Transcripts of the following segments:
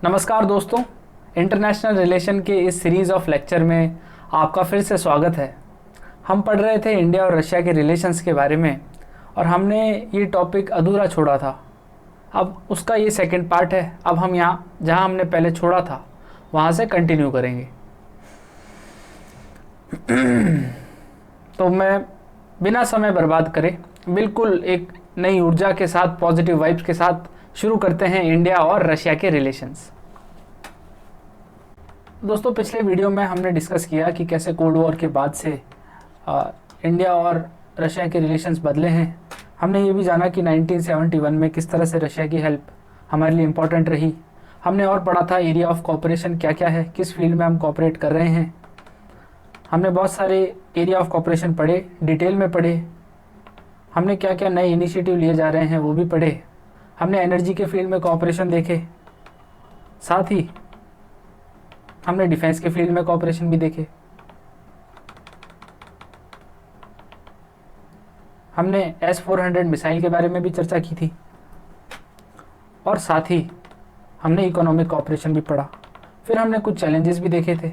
नमस्कार दोस्तों, international relation के इस सीरीज़ ऑफ लेक्चर में आपका फिर से स्वागत है। हम पढ़ रहे थे इंडिया और रशिया के रिलेशंस के बारे में और हमने ये टॉपिक अधूरा छोड़ा था। अब उसका ये सेकंड पार्ट है। अब हम यहाँ जहाँ हमने पहले छोड़ा था वहाँ से कंटिन्यू करेंगे। तो मैं बिना समय बर्बाद करे बिल्कुल एक नई ऊर्जा के साथ, पॉजिटिव वाइब्स के साथ शुरू करते हैं इंडिया और रशिया के रिलेशंस। दोस्तों, पिछले वीडियो में हमने डिस्कस किया कि कैसे कोल्ड वॉर के बाद से इंडिया और रशिया के रिलेशंस बदले हैं। हमने ये भी जाना कि 1971 में किस तरह से रशिया की हेल्प हमारे लिए इम्पोर्टेंट रही। हमने और पढ़ा था एरिया ऑफ कोऑपरेशन क्या क्या है, किस फील्ड में हम कोऑपरेट कर रहे हैं। हमने बहुत सारे एरिया ऑफ कोऑपरेशन पढ़े, डिटेल में पढ़े। हमने क्या क्या नए इनिशिएटिव लिए जा रहे हैं वो भी पढ़े। हमने एनर्जी के फील्ड में कोऑपरेशन देखे, साथ ही हमने डिफेंस के फील्ड में कोऑपरेशन भी देखे। हमने S-400 मिसाइल के बारे में भी चर्चा की थी और साथ ही हमने इकोनॉमिक कोऑपरेशन भी पढ़ा। फिर हमने कुछ चैलेंजेस भी देखे थे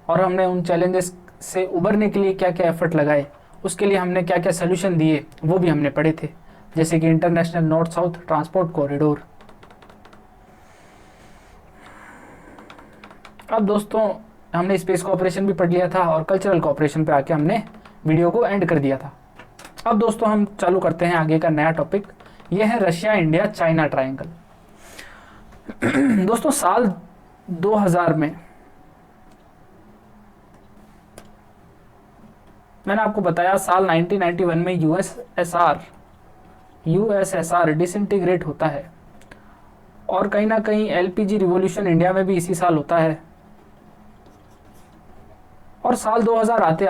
और हमने उन चैलेंजेस से उबरने के लिए क्या क्या एफर्ट लगाए, उसके लिए हमने क्या क्या सोल्यूशन दिए वो भी हमने पढ़े थे, जैसे कि international north south transport corridor. अब दोस्तों, हमने स्पेस कोऑपरेशन भी पढ़ लिया था और कल्चरल कोऑपरेशन पे आके हमने वीडियो को एंड कर दिया था। अब दोस्तों, हम चालू करते हैं आगे का नया टॉपिक। यह है रशिया इंडिया चाइना ट्रायंगल। दोस्तों, साल 2000 में मैंने आपको बताया, साल 1991 में यूएसएसआर डिसइंटीग्रेट होता है और कहीं ना कहीं एलपीजी रिवॉल्यूशन इंडिया में भी इसी साल होता है। और साल 2000 आते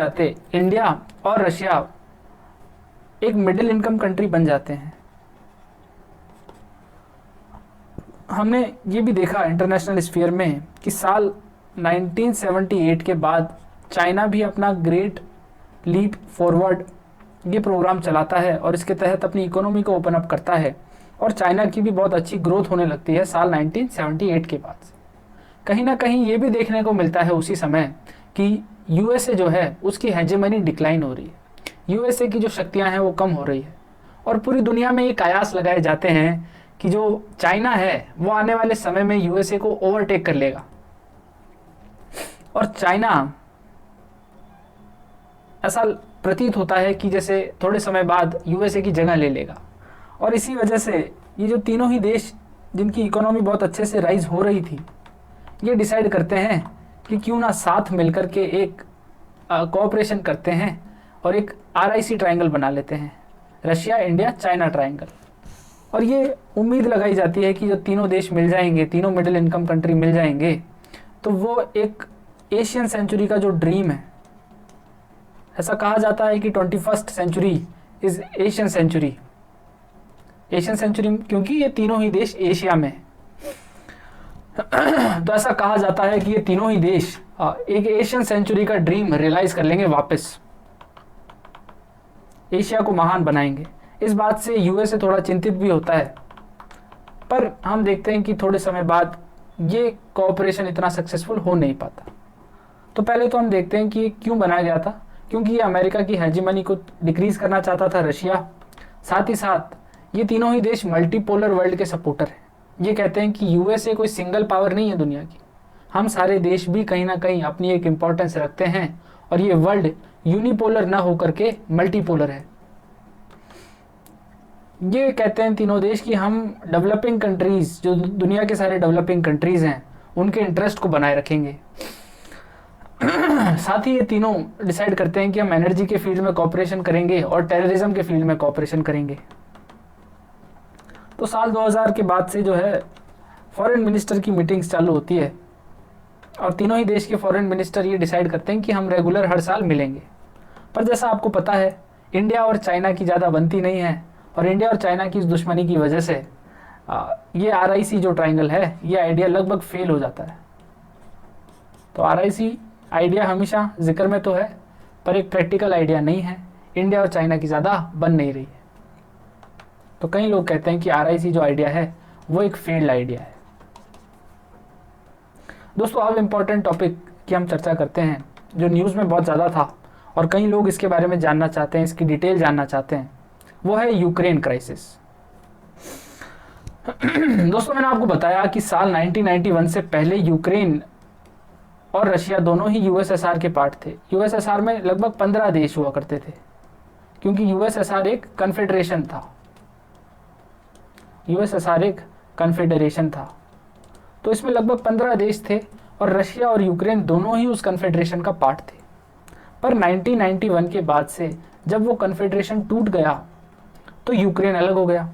आते इंडिया और रशिया एक मिडिल इनकम कंट्री बन जाते हैं। हमने ये भी देखा इंटरनेशनल स्फीयर में कि साल 1978 के बाद चाइना भी अपना ग्रेट लीप फॉरवर्ड ये प्रोग्राम चलाता है और इसके तहत अपनी इकोनॉमी को ओपन अप करता है और चाइना की भी बहुत अच्छी ग्रोथ होने लगती है साल 1978 के बाद। कहीं ना कहीं ये भी देखने को मिलता है उसी समय कि यूएसए जो है उसकी हेजेमनी डिक्लाइन हो रही है। यूएसए की जो शक्तियां हैं वो कम हो रही है और पूरी दुनिया में ये कयास लगाए जाते हैं कि जो चाइना है वो आने वाले समय में यूएसए को ओवरटेक कर लेगा और चाइना, ऐसा प्रतीत होता है कि जैसे थोड़े समय बाद यूएसए की जगह ले लेगा। और इसी वजह से ये जो तीनों ही देश जिनकी इकोनॉमी बहुत अच्छे से राइज हो रही थी, ये डिसाइड करते हैं कि क्यों ना साथ मिलकर के एक कोऑपरेशन करते हैं और एक RIC ट्रायंगल बना लेते हैं, रशिया इंडिया चाइना ट्रायंगल। और ये उम्मीद लगाई जाती है कि जो तीनों देश मिल जाएंगे, तीनों मिडिल इनकम कंट्री मिल जाएंगे, तो वो एक एशियन सेंचुरी का जो ड्रीम है, ऐसा कहा जाता है कि 21st century is Asian century. Asian century क्योंकि ये तीनों ही देश एशिया में है। तो ऐसा कहा जाता है कि ये तीनों ही देश एक एशियन सेंचुरी का ड्रीम रियलाइज कर लेंगे, वापस एशिया को महान बनाएंगे। इस बात से यूएसए थोड़ा चिंतित भी होता है, पर हम देखते हैं कि थोड़े समय बाद ये कोऑपरेशन इतना सक्सेसफुल हो नहीं पाता। तो पहले तो हम देखते हैं कि ये क्यों बनाया गया था। क्योंकि ये अमेरिका की हेजेमनी को डिक्रीज करना चाहता था रशिया। साथ ही साथ ये तीनों ही देश मल्टीपोलर वर्ल्ड के सपोर्टर हैं। ये कहते हैं कि यूएसए कोई सिंगल पावर नहीं है दुनिया की, हम सारे देश भी कहीं ना कहीं अपनी एक इम्पोर्टेंस रखते हैं और ये वर्ल्ड यूनिपोलर ना होकर के मल्टीपोलर है। ये कहते हैं तीनों देश कि हम डेवलपिंग कंट्रीज, जो दुनिया के सारे डेवलपिंग कंट्रीज हैं, उनके इंटरेस्ट को बनाए रखेंगे। साथ ही ये तीनों डिसाइड करते हैं कि हम एनर्जी के फील्ड में कोऑपरेशन करेंगे और टेररिज्म के फील्ड में कोऑपरेशन करेंगे। तो साल 2000 के बाद से जो है फॉरेन मिनिस्टर की मीटिंग्स चालू होती है और तीनों ही देश के फॉरेन मिनिस्टर ये डिसाइड करते हैं कि हम रेगुलर हर साल मिलेंगे। पर जैसा आपको पता है, इंडिया और चाइना की ज़्यादा बनती नहीं है और इंडिया और चाइना की इस दुश्मनी की वजह से ये RIC जो ट्रायंगल है, ये आइडिया लगभग फेल हो जाता है। तो RIC आइडिया हमेशा जिक्र में तो है पर एक प्रैक्टिकल आइडिया नहीं है, इंडिया और चाइना की ज़्यादा बन नहीं रही है। तो कई लोग कहते हैं कि RIC जो आइडिया है वो एक फेल्ड आइडिया है। दोस्तों अब इम्पोर्टेंट टॉपिक की हम चर्चा करते हैं जो न्यूज़ में बहुत ज़्यादा था और कई लोग इसके बारे में जानना चाहते हैं, इसकी डिटेल जानना चाहते हैं, वो है यूक्रेन क्राइसिस। दोस्तों मैंने आपको बताया कि साल 1991 से पहले यूक्रेन और रशिया दोनों ही यूएसएसआर के पार्ट थे। यूएसएसआर में लगभग 15 देश हुआ करते थे क्योंकि यूएसएसआर एक कन्फेडरेशन था। यूएसएसआर एक कन्फेडरेशन था, तो इसमें लगभग 15 देश थे और रशिया और यूक्रेन दोनों ही उस कन्फेडरेशन का पार्ट थे। पर 1991 के बाद से जब वो कन्फेडरेशन टूट गया तो यूक्रेन अलग हो गया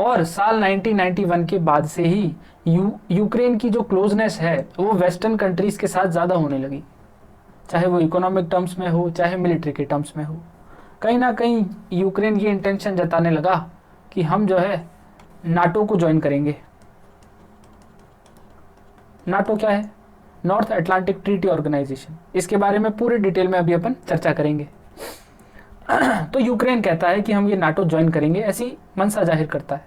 और साल 1991 के बाद से ही यूक्रेन की जो क्लोजनेस है वो वेस्टर्न कंट्रीज के साथ ज़्यादा होने लगी, चाहे वो इकोनॉमिक टर्म्स में हो चाहे मिलिट्री के टर्म्स में हो। कहीं ना कहीं यूक्रेन ये इंटेंशन जताने लगा कि हम जो है नाटो को ज्वाइन करेंगे। नाटो क्या है? North Atlantic Treaty Organisation. इसके बारे में पूरे डिटेल में अभी अपन चर्चा करेंगे। तो यूक्रेन कहता है कि हम ये नाटो ज्वाइन करेंगे, ऐसी मनसा जाहिर करता है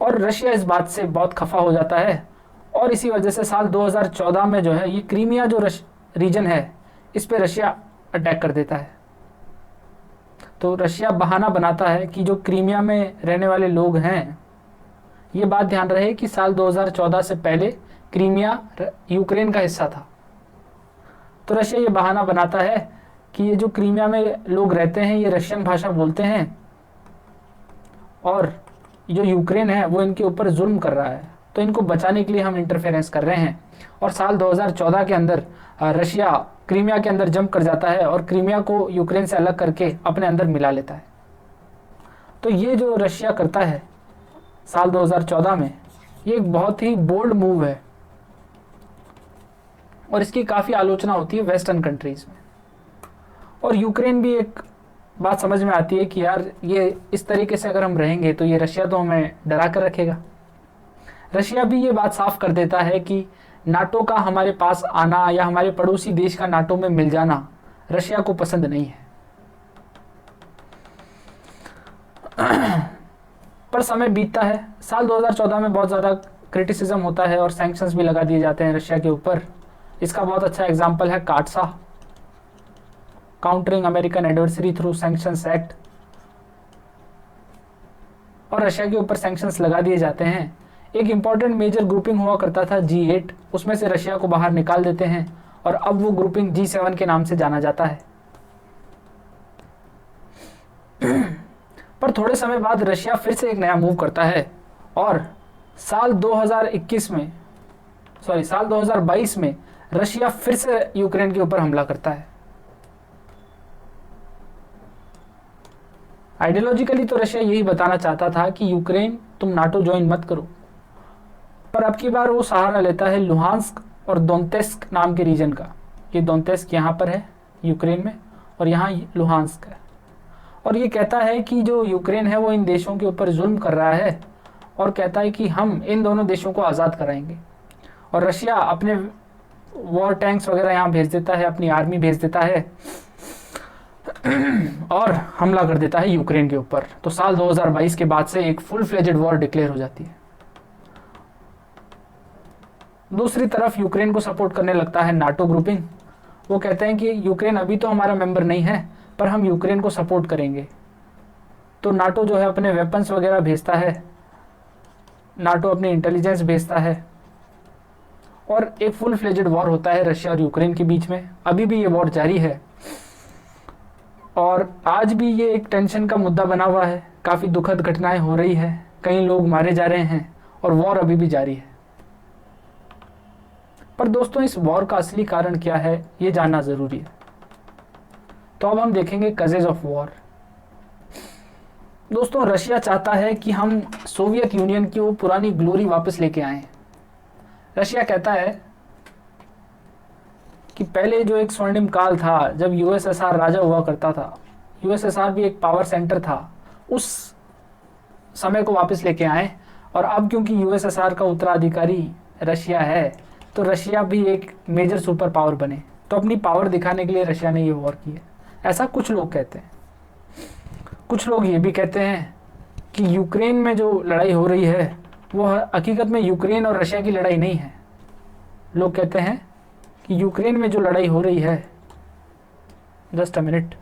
और रशिया इस बात से बहुत खफा हो जाता है और इसी वजह से साल 2014 में जो है ये क्रीमिया जो रीजन है इस पे रशिया अटैक कर देता है। तो रशिया बहाना बनाता है कि जो क्रीमिया में रहने वाले लोग हैं, ये बात ध्यान रहे कि साल 2014 से पहले क्रीमिया यूक्रेन का हिस्सा था। तो रशिया ये बहाना बनाता है कि ये जो क्रीमिया में लोग रहते हैं ये रशियन भाषा बोलते हैं और जो यूक्रेन है वो इनके ऊपर जुल्म कर रहा है, तो इनको बचाने के लिए हम इंटरफेरेंस कर रहे हैं। और साल 2014 के अंदर रशिया क्रीमिया के अंदर जंप कर जाता है और क्रीमिया को यूक्रेन से अलग करके अपने अंदर मिला लेता है। तो ये जो रशिया करता है साल 2014 में, ये एक बहुत ही बोल्ड मूव है और इसकी काफ़ी आलोचना होती है वेस्टर्न कंट्रीज में। और यूक्रेन भी एक बात समझ में आती है कि यार ये इस तरीके से अगर हम रहेंगे तो ये रशिया तो हमें डरा कर रखेगा। रशिया भी ये बात साफ कर देता है कि नाटो का हमारे पास आना या हमारे पड़ोसी देश का नाटो में मिल जाना रशिया को पसंद नहीं है। पर समय बीतता है। साल 2014 में बहुत ज़्यादा क्रिटिसिज्म होता है और सैंक्शंस भी लगा दिए जाते हैं रशिया के ऊपर। इसका बहुत अच्छा एग्जाम्पल है काटसा, countering American adversary through sanctions act. और रशिया के ऊपर सैंक्शंस लगा दिए जाते हैं। एक इंपॉर्टेंट मेजर ग्रुपिंग हुआ करता था G8, उसमें से रशिया को बाहर निकाल देते हैं और अब वो ग्रुपिंग G7 के नाम से जाना जाता है। पर थोड़े समय बाद रशिया फिर से एक नया मूव करता है और साल 2022 में रशिया फिर से यूक्रेन के ऊपर हमला करता है। आइडियोलॉजिकली तो रशिया यही बताना चाहता था कि यूक्रेन तुम नाटो ज्वाइन मत करो, पर अब की बार वो सहारा लेता है लुहांस्क और दोनेत्स्क नाम के रीजन का। ये दोनेत्स्क यहाँ पर है यूक्रेन में और यहाँ लुहांस्क है। और ये कहता है कि जो यूक्रेन है वो इन देशों के ऊपर जुल्म कर रहा है और कहता है कि हम इन दोनों देशों को आज़ाद कराएंगे। और रशिया अपने वॉर टैंक्स वगैरह यहाँ भेज देता है, अपनी आर्मी भेज देता है और हमला कर देता है यूक्रेन के ऊपर। तो साल 2022 के बाद से एक फुल फ्लेजेड वॉर डिक्लेयर हो जाती है। दूसरी तरफ यूक्रेन को सपोर्ट करने लगता है नाटो ग्रुपिंग। वो कहते हैं कि यूक्रेन अभी तो हमारा मेंबर नहीं है पर हम यूक्रेन को सपोर्ट करेंगे। तो नाटो जो है अपने वेपन्स वगैरह भेजता है, नाटो अपनी इंटेलिजेंस भेजता है और एक फुल फ्लेजेड वॉर होता है रशिया और यूक्रेन के बीच में। अभी भी ये वॉर जारी है और आज भी ये एक टेंशन का मुद्दा बना हुआ है। काफ़ी दुखद घटनाएं हो रही है, कई लोग मारे जा रहे हैं और वॉर अभी भी जारी है। पर दोस्तों इस वॉर का असली कारण क्या है ये जानना ज़रूरी है। तो अब हम देखेंगे कजेज ऑफ वॉर। दोस्तों रशिया चाहता है कि हम सोवियत यूनियन की वो पुरानी ग्लोरी वापस लेके आएं। रशिया कहता है कि पहले जो एक स्वर्णिम काल था जब यूएसएसआर राजा हुआ करता था, यूएसएसआर भी एक पावर सेंटर था, उस समय को वापस लेके आए। और अब क्योंकि यूएसएसआर का उत्तराधिकारी रशिया है तो रशिया भी एक मेजर सुपर पावर बने। तो अपनी पावर दिखाने के लिए रशिया ने ये वॉर की है, ऐसा कुछ लोग कहते हैं। कुछ लोग ये भी कहते हैं कि यूक्रेन में जो लड़ाई हो रही है वो हकीकत में यूक्रेन और रशिया की लड़ाई नहीं है। लोग कहते हैं कि यूक्रेन में जो लड़ाई हो रही है, जस्ट अ मिनट,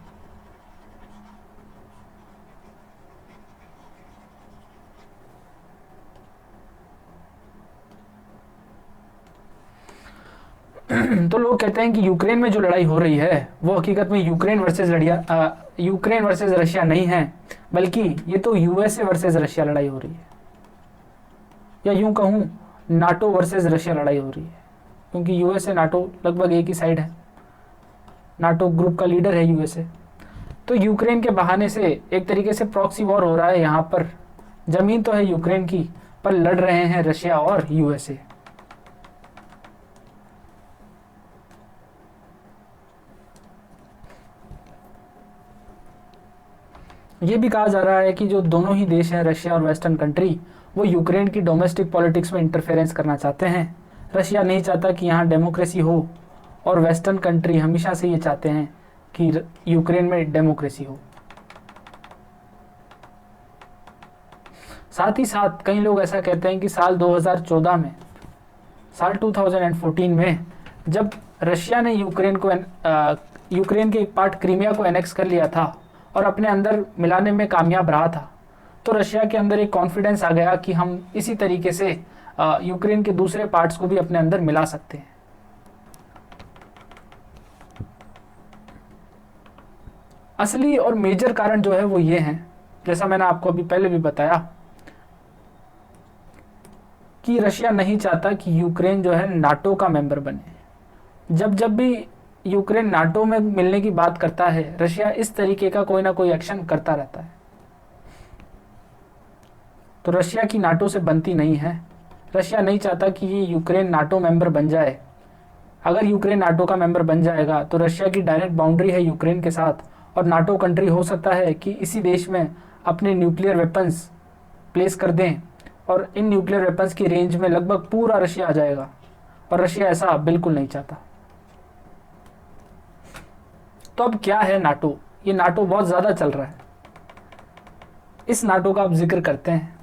तो लोग कहते हैं कि यूक्रेन में जो लड़ाई हो रही है वो हकीकत में यूक्रेन वर्सेस रशिया नहीं है, बल्कि ये तो यूएसए वर्सेस रशिया लड़ाई हो रही है, या यूं कहूं नाटो वर्सेस रशिया लड़ाई हो रही है, क्योंकि यूएसए नाटो लगभग एक ही साइड है, नाटो ग्रुप का लीडर है यूएसए। तो यूक्रेन के बहाने से एक तरीके से प्रॉक्सी वॉर हो रहा है यहाँ पर। जमीन तो है यूक्रेन की, पर लड़ रहे हैं रशिया और यूएसए। ये भी कहा जा रहा है कि जो दोनों ही देश हैं, रशिया और वेस्टर्न कंट्री, वो यूक्रेन की डोमेस्टिक पॉलिटिक्स में इंटरफेरेंस करना चाहते हैं। रशिया नहीं चाहता कि यहाँ डेमोक्रेसी हो, और वेस्टर्न कंट्री हमेशा से ये चाहते हैं कि यूक्रेन में डेमोक्रेसी हो। साथ ही साथ कई लोग ऐसा कहते हैं कि साल 2014 में, साल 2014 में जब रशिया ने यूक्रेन के एक पार्ट क्रीमिया को एनेक्स कर लिया था और अपने अंदर मिलाने में कामयाब रहा था, तो रशिया के अंदर एक कॉन्फिडेंस आ गया कि हम इसी तरीके से यूक्रेन के दूसरे पार्ट्स को भी अपने अंदर मिला सकते हैं। असली और मेजर कारण जो है वो ये हैं, जैसा मैंने आपको अभी पहले भी बताया, कि रशिया नहीं चाहता कि यूक्रेन जो है नाटो का मेंबर बने। जब जब भी यूक्रेन नाटो में मिलने की बात करता है, रशिया इस तरीके का कोई ना कोई एक्शन करता रहता है। तो रशिया की नाटो से बनती नहीं है। रशिया नहीं चाहता कि ये यूक्रेन नाटो मेंबर बन जाए। अगर यूक्रेन नाटो का मेंबर बन जाएगा तो रशिया की डायरेक्ट बाउंड्री है यूक्रेन के साथ, और नाटो कंट्री हो सकता है कि इसी देश में अपने न्यूक्लियर वेपन्स प्लेस कर दें, और इन न्यूक्लियर वेपन्स की रेंज में लगभग पूरा रशिया आ जाएगा, और रशिया ऐसा बिल्कुल नहीं चाहता। तो अब क्या है नाटो? ये नाटो बहुत ज़्यादा चल रहा है, इस नाटो का अब जिक्र करते हैं।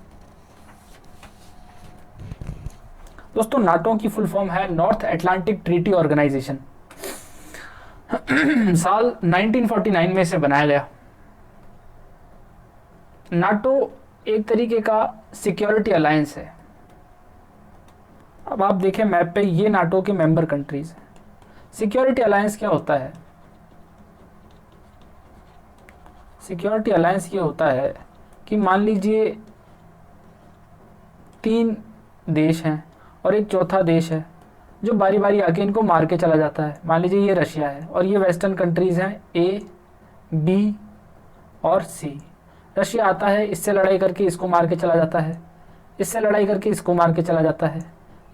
दोस्तों, नाटो की फुल फॉर्म है नॉर्थ अटलांटिक ट्रीटी ऑर्गेनाइजेशन। साल 1949 में इसे बनाया गया। नाटो एक तरीके का सिक्योरिटी अलायंस है। अब आप देखें मैप पे, ये नाटो के मेंबर कंट्रीज हैं। सिक्योरिटी अलायंस क्या होता है? सिक्योरिटी अलायंस ये होता है कि मान लीजिए 3 देश हैं और एक चौथा देश है जो बारी बारी आके इनको मार के चला जाता है। मान लीजिए ये रशिया है और ये वेस्टर्न कंट्रीज हैं ए, बी और सी। रशिया आता है, इससे लड़ाई करके इसको मार के चला जाता है, इससे लड़ाई करके इसको मार के चला जाता है,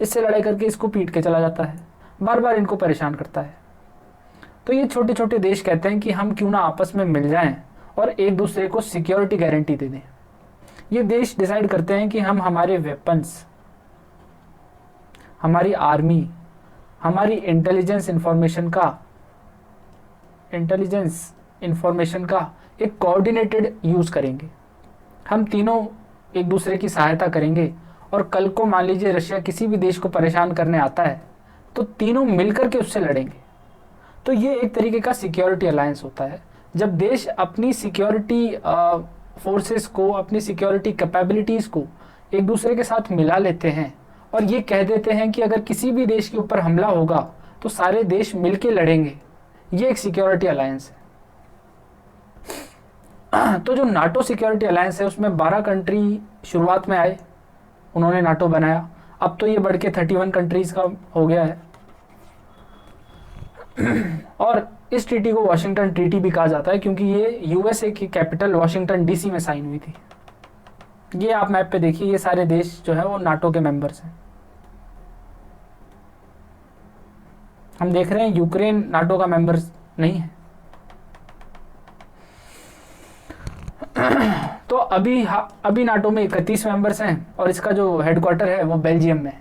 इससे लड़ाई करके इसको पीट के चला जाता है, बार बार इनको परेशान करता है। तो ये छोटे छोटे देश कहते हैं कि हम क्यों ना आपस में मिल जाएं और एक दूसरे को सिक्योरिटी गारंटी दे दें। ये देश डिसाइड करते हैं कि हम हमारे वेपन्स, हमारी आर्मी, हमारी इंटेलिजेंस इंफॉर्मेशन का एक कोऑर्डिनेटेड यूज़ करेंगे। हम तीनों एक दूसरे की सहायता करेंगे, और कल को मान लीजिए रशिया किसी भी देश को परेशान करने आता है तो तीनों मिलकर के उससे लड़ेंगे। तो ये एक तरीके का सिक्योरिटी अलायंस होता है। जब देश अपनी सिक्योरिटी फोर्सेस को, अपनी सिक्योरिटी कैपेबिलिटीज़ को एक दूसरे के साथ मिला लेते हैं और ये कह देते हैं कि अगर किसी भी देश के ऊपर हमला होगा तो सारे देश मिलके लड़ेंगे, ये एक सिक्योरिटी अलायंस है। तो जो नाटो सिक्योरिटी अलायंस है उसमें 12 कंट्री शुरुआत में आए, उन्होंने नाटो बनाया। अब तो ये बढ़ के 31 कंट्रीज का हो गया है। और इस ट्रीटी को वॉशिंगटन ट्रीटी भी कहा जाता है, क्योंकि ये यूएसए की कैपिटल वॉशिंगटन डीसी में साइन हुई थी। ये आप मैप पे देखिए, ये सारे देश जो है वो नाटो के मेंबर्स हैं। हम देख रहे हैं यूक्रेन नाटो का मेंबर नहीं है। तो अभी नाटो में 31 मेंबर्स हैं और इसका जो हेडक्वार्टर है वो बेल्जियम में है।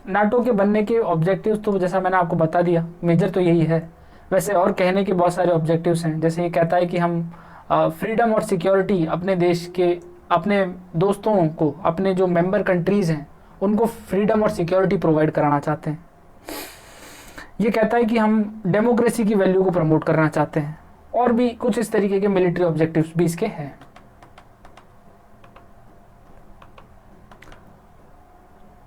नाटो के बनने के ऑब्जेक्टिव्स तो जैसा मैंने आपको बता दिया, मेजर तो यही है। वैसे और कहने के बहुत सारे ऑब्जेक्टिव्स हैं, जैसे ये कहता है कि हम फ्रीडम और सिक्योरिटी अपने देश के, अपने दोस्तों को, अपने जो मेंबर कंट्रीज़ हैं उनको फ्रीडम और सिक्योरिटी प्रोवाइड कराना चाहते हैं। ये कहता है कि हम डेमोक्रेसी की वैल्यू को प्रमोट करना चाहते हैं, और भी कुछ इस तरीके के मिलिट्री ऑब्जेक्टिव्स भी इसके हैं।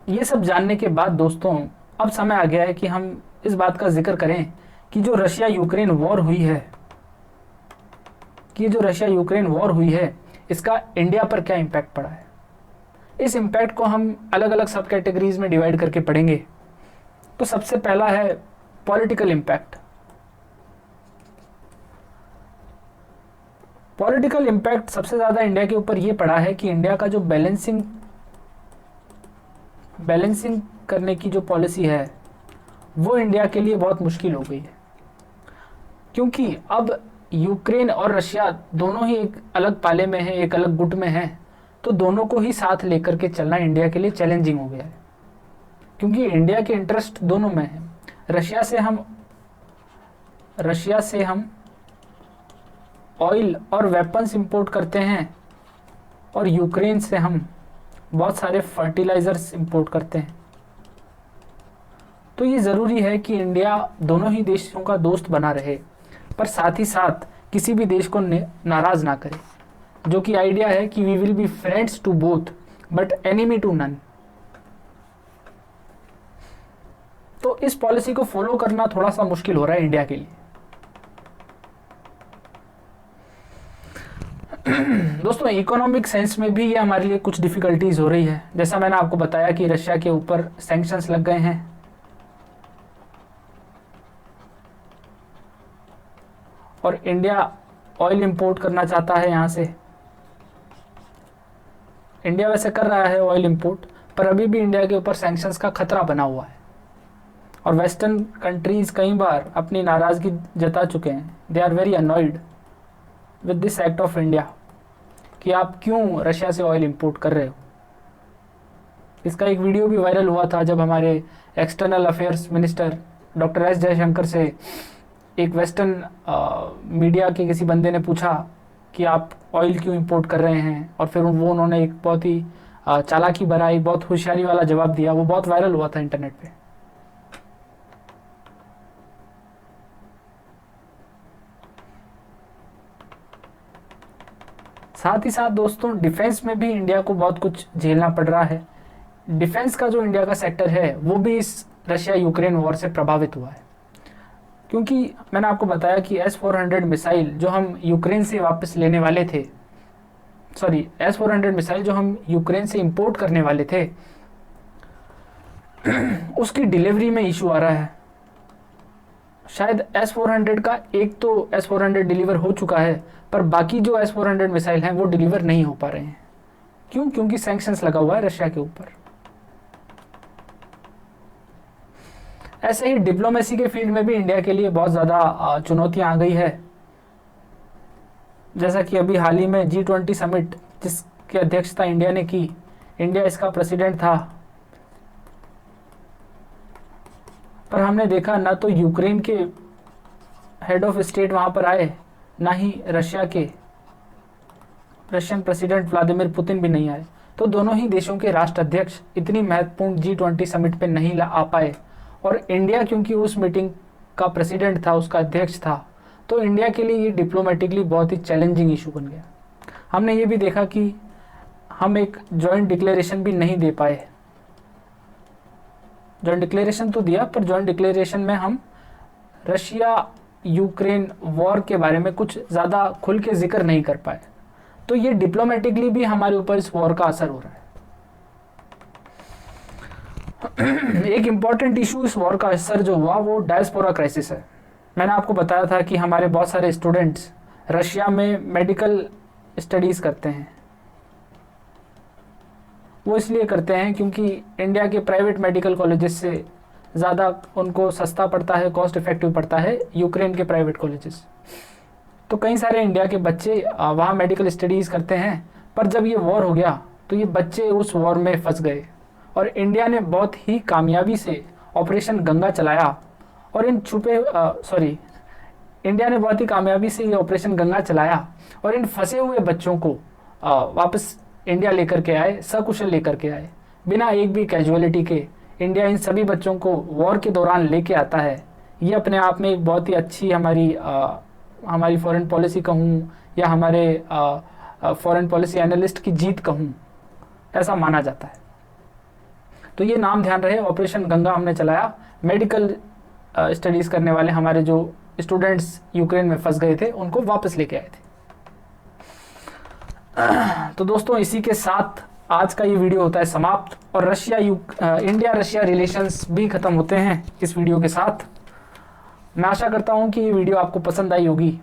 ये सब जानने के बाद दोस्तों, अब समय आ गया है कि हम इस बात का जिक्र करें कि जो रशिया यूक्रेन वॉर हुई है, इसका इंडिया पर क्या इम्पैक्ट पड़ा है। इस इम्पैक्ट को हम अलग अलग सब कैटेगरीज में डिवाइड करके पढ़ेंगे। तो सबसे पहला है पॉलिटिकल इम्पैक्ट। पॉलिटिकल इम्पैक्ट सबसे ज़्यादा इंडिया के ऊपर ये पड़ा है कि इंडिया का जो बैलेंसिंग करने की जो पॉलिसी है वो इंडिया के लिए बहुत मुश्किल हो गई है, क्योंकि अब यूक्रेन और रशिया दोनों ही एक अलग पाले में हैं, एक अलग गुट में हैं। तो दोनों को ही साथ लेकर के चलना इंडिया के लिए चैलेंजिंग हो गया है, क्योंकि इंडिया के इंटरेस्ट दोनों में है। रशिया से हम ऑयल और वेपन्स इंपोर्ट करते हैं, और यूक्रेन से हम बहुत सारे फर्टिलाइजर्स इंपोर्ट करते हैं। तो ये ज़रूरी है कि इंडिया दोनों ही देशों का दोस्त बना रहे, पर साथ ही साथ किसी भी देश को नाराज़ ना करे, जो कि आइडिया है कि we will be friends to both but enemy to none. तो इस पॉलिसी को फॉलो करना थोड़ा सा मुश्किल हो रहा है इंडिया के लिए। दोस्तों, इकोनॉमिक सेंस में भी ये हमारे लिए कुछ डिफिकल्टीज हो रही है। जैसा मैंने आपको बताया कि रशिया के ऊपर सैंक्शंस लग गए हैं, और इंडिया ऑयल इंपोर्ट करना चाहता है यहाँ से। इंडिया वैसे कर रहा है ऑयल इंपोर्ट, पर अभी भी इंडिया के ऊपर सैंक्शंस का खतरा बना हुआ है, और वेस्टर्न कंट्रीज कई बार अपनी नाराज़गी जता चुके हैं। They are very annoyed with this act of India कि आप क्यों रशिया से ऑयल इंपोर्ट कर रहे हो। इसका एक वीडियो भी वायरल हुआ था जब हमारे external affairs minister doctor S Jaishankar से एक वेस्टर्न मीडिया के किसी बंदे ने पूछा कि आप ऑयल क्यों इंपोर्ट कर रहे हैं, और फिर उन्होंने एक बहुत ही चालाकी भरा, एक बहुत होशियारी वाला जवाब दिया। वो बहुत वायरल हुआ था इंटरनेट पे। साथ ही साथ दोस्तों, डिफेंस में भी इंडिया को बहुत कुछ झेलना पड़ रहा है। डिफेंस का जो इंडिया का सेक्टर है वो भी इस रशिया यूक्रेन वॉर से प्रभावित हुआ है, क्योंकि मैंने आपको बताया कि S-400 मिसाइल जो हम यूक्रेन से वापस लेने वाले थे, S-400 मिसाइल जो हम यूक्रेन से इंपोर्ट करने वाले थे, उसकी डिलीवरी में इशू आ रहा है। शायद S-400 का एक तो S-400 डिलीवर हो चुका है, पर बाकी जो S-400 मिसाइल हैं वो डिलीवर नहीं हो पा रहे हैं। क्यों? क्योंकि सैंक्शंस लगा हुआ है रशिया के ऊपर। ऐसे ही डिप्लोमेसी के फील्ड में भी इंडिया के लिए बहुत ज़्यादा चुनौतियां आ गई है। जैसा कि अभी हाल ही में G20 समिट जिसकी अध्यक्षता इंडिया ने की, इंडिया इसका प्रेसिडेंट था, पर हमने देखा ना तो यूक्रेन के हेड ऑफ स्टेट वहाँ पर आए, ना ही रशियन प्रेसिडेंट व्लादिमीर पुतिन भी नहीं आए। तो दोनों ही देशों के राष्ट्राध्यक्ष इतनी महत्वपूर्ण G20 समिट पे नहीं आ पाए, और इंडिया क्योंकि उस मीटिंग का प्रेसिडेंट था, उसका अध्यक्ष था, तो इंडिया के लिए ये डिप्लोमेटिकली बहुत ही चैलेंजिंग इशू बन गया। हमने ये भी देखा कि हम एक जॉइंट डिक्लेरेशन भी नहीं दे पाए। जॉइंट डिक्लेरेशन तो दिया, पर जॉइंट डिक्लेरेशन में हम रशिया यूक्रेन वॉर के बारे में कुछ ज़्यादा खुल के जिक्र नहीं कर पाए। तो ये डिप्लोमेटिकली भी हमारे ऊपर इस वॉर का असर हो रहा है। एक इम्पॉर्टेंट इशू इस वॉर का असर जो हुआ वो डायस्पोरा क्राइसिस है। मैंने आपको बताया था कि हमारे बहुत सारे स्टूडेंट्स रशिया में मेडिकल स्टडीज़ करते हैं। वो इसलिए करते हैं क्योंकि इंडिया के प्राइवेट मेडिकल कॉलेजेस से ज़्यादा उनको सस्ता पड़ता है, कॉस्ट इफेक्टिव पड़ता है यूक्रेन के प्राइवेट कॉलेजेस। तो कई सारे इंडिया के बच्चे वहाँ मेडिकल स्टडीज़ करते हैं, पर जब ये वॉर हो गया तो ये बच्चे उस वॉर में फंस गए, और इंडिया ने बहुत ही कामयाबी से ऑपरेशन गंगा चलाया, और इंडिया ने बहुत ही कामयाबी से ये ऑपरेशन गंगा चलाया और इन फंसे हुए बच्चों को वापस इंडिया लेकर के आए, सकुशल लेकर के आए, बिना एक भी कैजुअलिटी के। इंडिया इन सभी बच्चों को वॉर के दौरान लेके आता है। ये अपने आप में एक बहुत ही अच्छी हमारी फॉरेन पॉलिसी कहूँ या हमारे फॉरेन पॉलिसी एनालिस्ट की जीत कहूँ, ऐसा माना जाता है। तो ये नाम ध्यान रहे, ऑपरेशन गंगा हमने चलाया। मेडिकल स्टडीज़ करने वाले हमारे जो स्टूडेंट्स यूक्रेन में फंस गए थे उनको वापस लेके आए थे। तो दोस्तों इसी के साथ आज का ये वीडियो होता है समाप्त और इंडिया रशिया रिलेशंस भी खत्म होते हैं इस वीडियो के साथ। मैं आशा करता हूँ कि ये वीडियो आपको पसंद आई होगी।